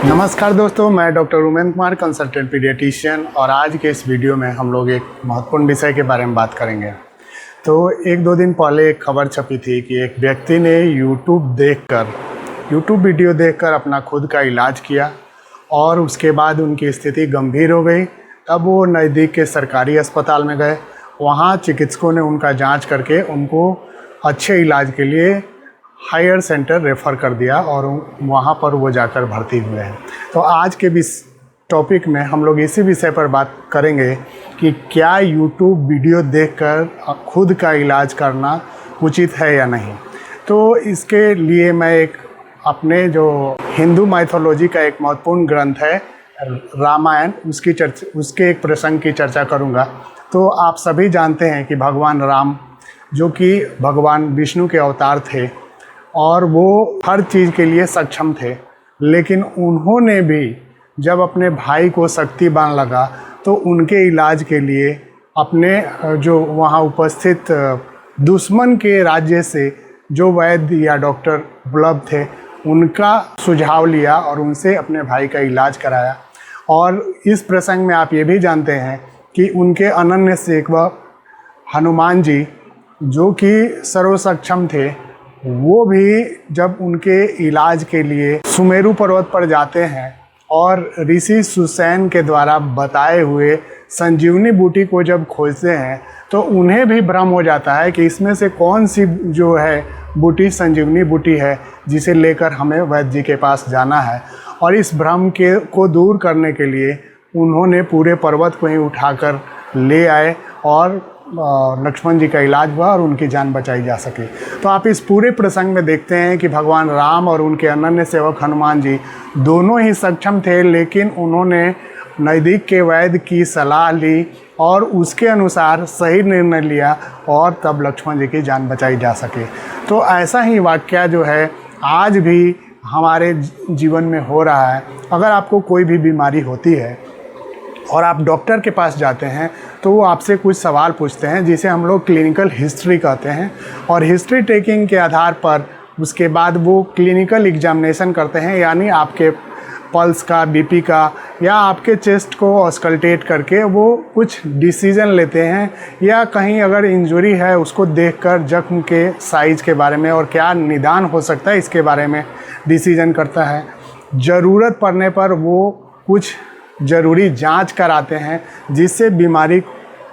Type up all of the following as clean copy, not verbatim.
नमस्कार दोस्तों, मैं doctor women Kumar, consultant paediatrician, और आज के इस वीडियो में हम लोग एक महत्वपूर्ण विषय के बारे में बात करेंगे। तो एक दो दिन पहले एक खबर छपी थी कि एक व्यक्ति ने यूट्यूब वीडियो देखकर अपना खुद का इलाज किया और उसके बाद उनकी स्थिति गंभीर हो गई। तब वो नज़दीक के सरकारी अस्पताल में गए। वहाँ चिकित्सकों ने उनका जाँच करके उनको अच्छे इलाज के लिए हायर सेंटर रेफ़र कर दिया और वहाँ पर वो जाकर भर्ती हुए हैं। तो आज के इस टॉपिक में हम लोग इसी विषय पर बात करेंगे कि क्या यूट्यूब वीडियो देखकर खुद का इलाज करना उचित है या नहीं। तो इसके लिए मैं एक अपने जो हिंदू माइथोलॉजी का एक महत्वपूर्ण ग्रंथ है रामायण, उसके एक प्रसंग की चर्चा करूँगा। तो आप सभी जानते हैं कि भगवान राम, जो कि भगवान विष्णु के अवतार थे और वो हर चीज़ के लिए सक्षम थे, लेकिन उन्होंने भी जब अपने भाई को शक्तिबान लगा तो उनके इलाज के लिए अपने जो वहाँ उपस्थित दुश्मन के राज्य से जो वैद्य या डॉक्टर उपलब्ध थे उनका सुझाव लिया और उनसे अपने भाई का इलाज कराया। और इस प्रसंग में आप ये भी जानते हैं कि उनके अनन्य सेवक हनुमान जी, जो कि सर्वसक्षम थे, वो भी जब उनके इलाज के लिए सुमेरु पर्वत पर जाते हैं और ऋषि सुसैन के द्वारा बताए हुए संजीवनी बूटी को जब खोजते हैं तो उन्हें भी भ्रम हो जाता है कि इसमें से कौन सी जो है बूटी संजीवनी बूटी है जिसे लेकर हमें वैद्य जी के पास जाना है। और इस भ्रम को दूर करने के लिए उन्होंने पूरे पर्वत को ही उठाकर ले आए और लक्ष्मण जी का इलाज हुआ और उनकी जान बचाई जा सके। तो आप इस पूरे प्रसंग में देखते हैं कि भगवान राम और उनके अनन्य सेवक हनुमान जी दोनों ही सक्षम थे, लेकिन उन्होंने नज़दीक के वैद्य की सलाह ली और उसके अनुसार सही निर्णय लिया और तब लक्ष्मण जी की जान बचाई जा सके। तो ऐसा ही वाक़या जो है आज भी हमारे जीवन में हो रहा है। अगर आपको कोई भी बीमारी होती है और आप डॉक्टर के पास जाते हैं तो वो आपसे कुछ सवाल पूछते हैं जिसे हम लोग क्लिनिकल हिस्ट्री कहते हैं, और हिस्ट्री टेकिंग के आधार पर उसके बाद वो क्लिनिकल एग्जामिनेशन करते हैं, यानी आपके पल्स का, बीपी का या आपके चेस्ट को ऑस्कल्टेट करके वो कुछ डिसीजन लेते हैं, या कहीं अगर इंजरी है उसको देखकर जख्म के साइज़ के बारे में और क्या निदान हो सकता है इसके बारे में डिसीजन करता है। ज़रूरत पड़ने पर वो कुछ ज़रूरी जांच कराते हैं जिससे बीमारी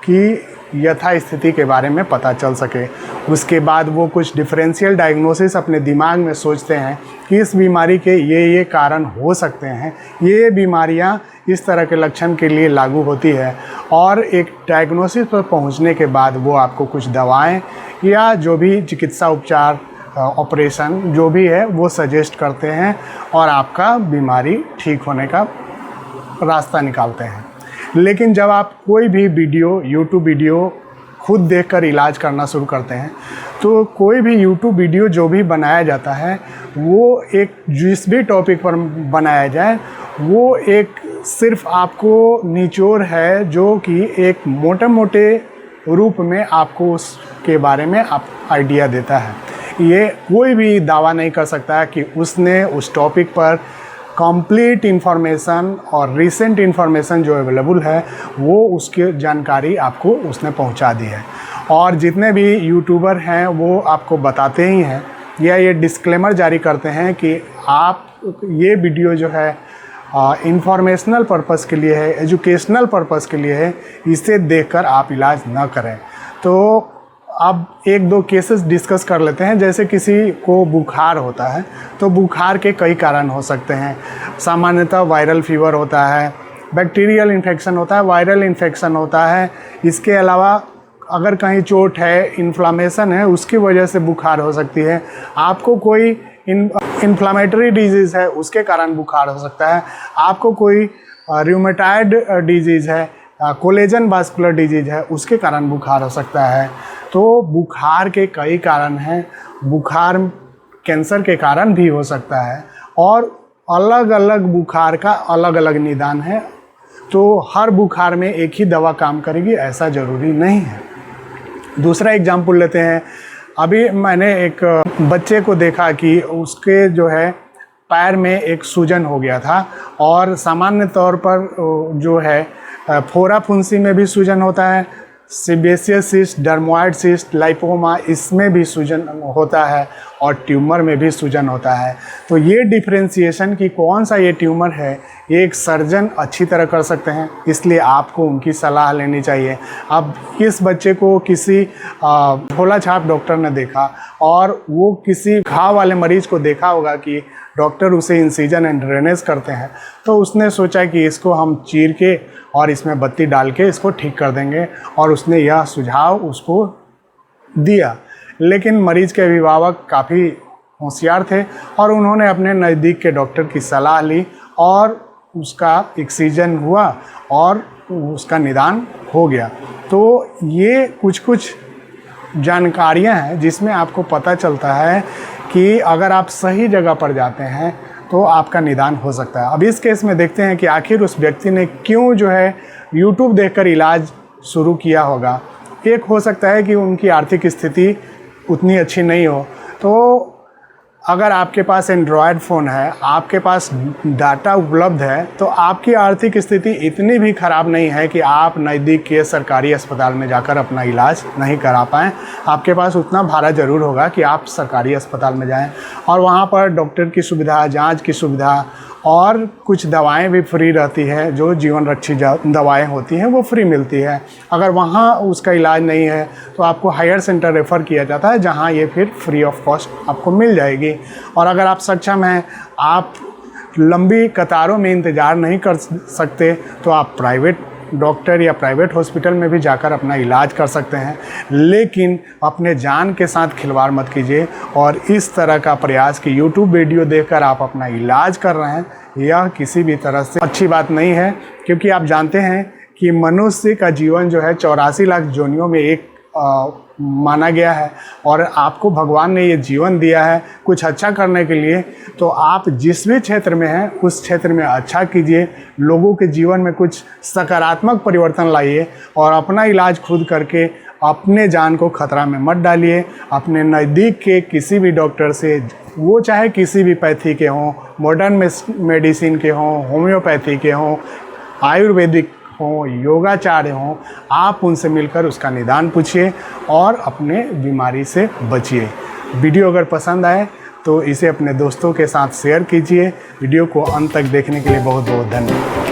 की यथास्थिति के बारे में पता चल सके। उसके बाद वो कुछ डिफरेंशियल डायग्नोसिस अपने दिमाग में सोचते हैं कि इस बीमारी के ये कारण हो सकते हैं, ये बीमारियां इस तरह के लक्षण के लिए लागू होती है, और एक डायग्नोसिस पर पहुंचने के बाद वो आपको कुछ दवाएं या जो भी चिकित्सा उपचार, ऑपरेशन जो भी है वो सजेस्ट करते हैं और आपका बीमारी ठीक होने का रास्ता निकालते हैं। लेकिन जब आप कोई भी यूट्यूब वीडियो खुद देखकर इलाज करना शुरू करते हैं तो कोई भी यूट्यूब वीडियो जो भी बनाया जाता है वो एक जिस भी टॉपिक पर बनाया जाए वो एक सिर्फ आपको निचोड़ है, जो कि एक मोटे रूप में आपको उसके बारे में आप आइडिया देता है। ये कोई भी दावा नहीं कर सकता कि उसने उस टॉपिक पर कंप्लीट इन्फॉर्मेशन और रिसेंट इन्फॉर्मेशन जो अवेलेबल है वो उसकी जानकारी आपको उसने पहुंचा दी है। और जितने भी यूट्यूबर हैं वो आपको बताते ही हैं या ये डिस्क्लेमर जारी करते हैं कि आप ये वीडियो जो है इंफॉर्मेशनल पर्पस के लिए है, एजुकेशनल पर्पस के लिए है, इसे देखकर आप इलाज ना करें। तो अब एक दो केसेस डिस्कस कर लेते हैं। जैसे किसी को बुखार होता है तो बुखार के कई कारण हो सकते हैं। सामान्यतः वायरल फीवर होता है, बैक्टीरियल इन्फेक्शन होता है, वायरल इन्फेक्शन होता है। इसके अलावा अगर कहीं चोट है, इन्फ्लामेशन है, उसकी वजह से बुखार हो सकती है। आपको कोई इन्फ्लामेटरी डिजीज़ है उसके कारण बुखार हो सकता है। आपको कोई रूमेटॉइड डिजीज़ है, कोलेजन वास्कुलर डिजीज़ है, उसके कारण बुखार हो सकता है। तो बुखार के कई कारण हैं। बुखार कैंसर के कारण भी हो सकता है और अलग अलग बुखार का अलग अलग निदान है। तो हर बुखार में एक ही दवा काम करेगी ऐसा ज़रूरी नहीं है। दूसरा एग्जाम्पल लेते हैं। अभी मैंने एक बच्चे को देखा कि उसके जो है पैर में एक सूजन हो गया था। और सामान्य तौर पर जो है फोड़ा फुंसी में भी सूजन होता है, sebaceous cyst, dermoid cyst, lipoma, इसमें भी सूजन होता है और ट्यूमर में भी सूजन होता है। तो ये डिफरेंशिएशन कि कौन सा ये ट्यूमर है, ये एक सर्जन अच्छी तरह कर सकते हैं, इसलिए आपको उनकी सलाह लेनी चाहिए। अब किस बच्चे को किसी भोला छाप डॉक्टर ने देखा और वो किसी घाव वाले मरीज को देखा होगा कि डॉक्टर उसे इंसिजन एंड ड्रेनेज करते हैं, तो उसने सोचा कि इसको हम चीर के और इसमें बत्ती डाल के इसको ठीक कर देंगे, और उसने यह सुझाव उसको दिया। लेकिन मरीज़ के अभिभावक काफ़ी होशियार थे और उन्होंने अपने नज़दीक के डॉक्टर की सलाह ली और उसका एक्सीजन हुआ और उसका निदान हो गया। तो ये कुछ जानकारियां हैं जिसमें आपको पता चलता है कि अगर आप सही जगह पर जाते हैं तो आपका निदान हो सकता है। अब इस केस में देखते हैं कि आखिर उस व्यक्ति ने क्यों जो है YouTube देखकर इलाज शुरू किया होगा। एक हो सकता है कि उनकी आर्थिक स्थिति उतनी अच्छी नहीं हो, तो अगर आपके पास एंड्रॉयड फ़ोन है, आपके पास डाटा उपलब्ध है, तो आपकी आर्थिक स्थिति इतनी भी ख़राब नहीं है कि आप नज़दीक के सरकारी अस्पताल में जाकर अपना इलाज नहीं करा पाएँ। आपके पास उतना भाड़ा ज़रूर होगा कि आप सरकारी अस्पताल में जाएं और वहाँ पर डॉक्टर की सुविधा, जांच की सुविधा और कुछ दवाएं भी फ्री रहती है, जो जीवन रक्षी दवाएं होती हैं वो फ्री मिलती है। अगर वहाँ उसका इलाज नहीं है तो आपको हायर सेंटर रेफ़र किया जाता है, जहाँ ये फिर फ्री ऑफ कॉस्ट आपको मिल जाएगी। और अगर आप सक्षम हैं, आप लंबी कतारों में इंतज़ार नहीं कर सकते, तो आप प्राइवेट डॉक्टर या प्राइवेट हॉस्पिटल में भी जाकर अपना इलाज कर सकते हैं। लेकिन अपने जान के साथ खिलवाड़ मत कीजिए और इस तरह का प्रयास कि YouTube वीडियो देखकर आप अपना इलाज कर रहे हैं, यह किसी भी तरह से अच्छी बात नहीं है। क्योंकि आप जानते हैं कि मनुष्य का जीवन जो है 84 लाख योनियों में एक माना गया है और आपको भगवान ने ये जीवन दिया है कुछ अच्छा करने के लिए। तो आप जिस भी क्षेत्र में हैं उस क्षेत्र में अच्छा कीजिए, लोगों के जीवन में कुछ सकारात्मक परिवर्तन लाइए और अपना इलाज खुद करके अपने जान को खतरा में मत डालिए। अपने नज़दीक के किसी भी डॉक्टर से, वो चाहे किसी भी पैथी के हों, मॉडर्न मेडिसिन के हों, होम्योपैथी के हों, आयुर्वेदिक हों, योगाचार्य हों, आप उनसे मिलकर उसका निदान पूछिए और अपने बीमारी से बचिए। वीडियो अगर पसंद आए तो इसे अपने दोस्तों के साथ शेयर कीजिए। वीडियो को अंत तक देखने के लिए बहुत बहुत धन्यवाद।